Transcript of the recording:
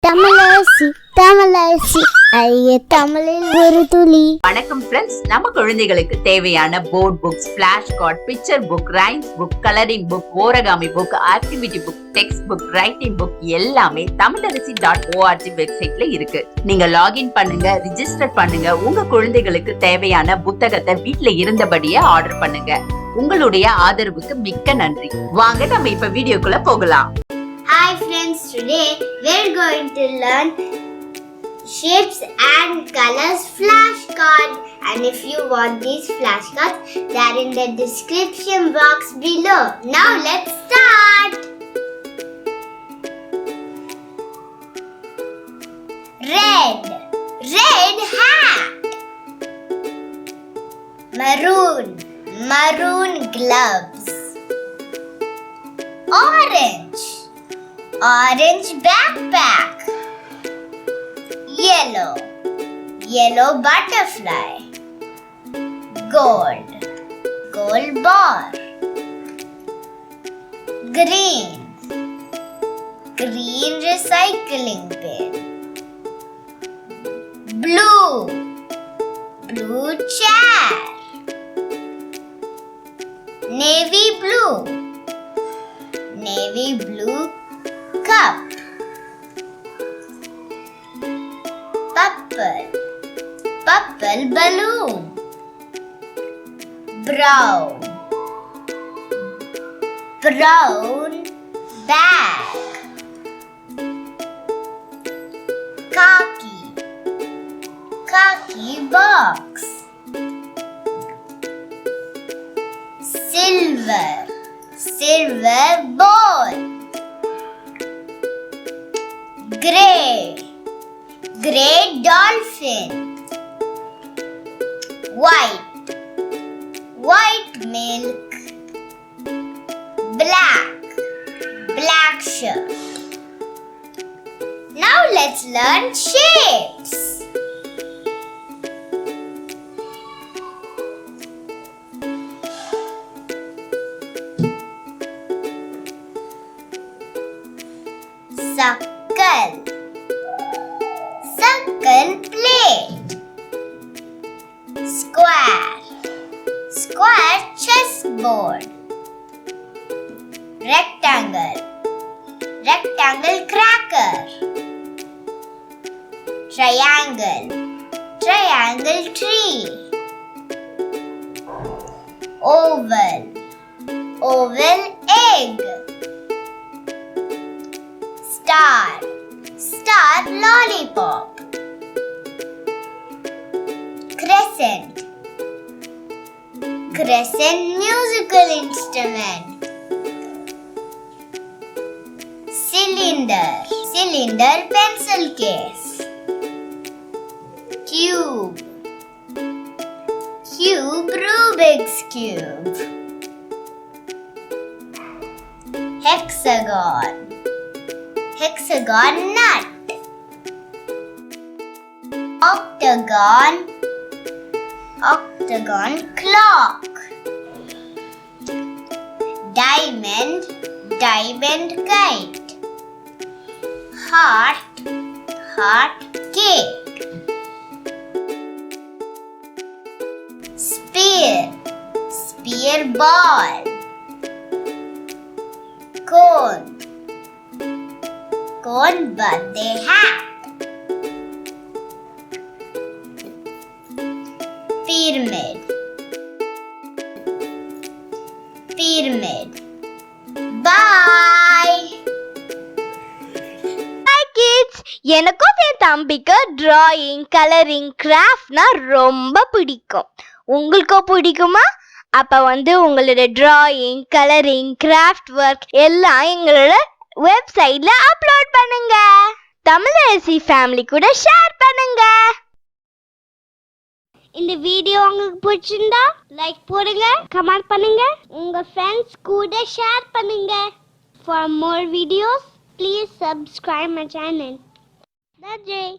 தமிழரசி ஐய தமிழில் ஒரு துளி. வணக்கம் ஃப்ரெண்ட்ஸ், நம்ம குழந்தைகளுக்கு தேவையான board books, flash card, picture book, rhymes book, colouring book, origami book, activity book, textbook, writing book எல்லாமே Tamilarasi.org வெப்சைட்ல இருக்கு. நீங்க லாகின் பண்ணுங்க, ரிஜிஸ்டர் பண்ணுங்க. உங்க குழந்தைகளுக்கு தேவையான புத்தகத்தை வீட்ல இருந்தபடியே ஆர்டர் பண்ணுங்க. உங்களுடைய ஆதரவுக்கு மிக்க நன்றி. வாங்க நம்ம இப்ப வீடியோக்குள்ள போகலாம். Hi friends, today we're going to learn shapes and colors flashcard, and if you want these flashcards, they are in the description box below. Now let's start. Red hat. Maroon gloves. Orange backpack. Yellow butterfly. Gold bar. Green recycling bin. Blue chair. Navy blue cup. Purple balloon. Brown bag. Khaki box. Silver ball. Gray dolphin. White milk. Black shirt. Now let's learn shapes. Circle plate. Square chessboard. Rectangle cracker. Triangle tree. Oval egg. Star lollipop. Crescent musical instrument. Cylinder pencil case. Cube Rubik's cube. Hexagon nut. Octagon clock. Diamond kite. Heart cake. Spear ball. Cone birthday hat. Pyramid. Bye. Hi kids, எனக்கும் என் தம்பிக்கு drawing, colouring, கிராஃப்ட்னா ரொம்ப பிடிக்கும். உங்களுக்கும் பிடிக்குமா? அப்ப உங்களோட drawing, colouring, craft work எல்லாம் எங்களோட வெப்சைட்ல அப்லோட் பண்ணுங்க. தமிழரசி ஃபேமிலி கூட ஷேர் பண்ணுங்க. இந்த வீடியோ உங்களுக்கு பிடிச்சிருந்தா லைக் போடுங்க, கமெண்ட் பண்ணுங்க, உங்க ஃப்ரெண்ட்ஸ் கூட ஷேர் பண்ணுங்க. For more videos, please subscribe my channel. That's it.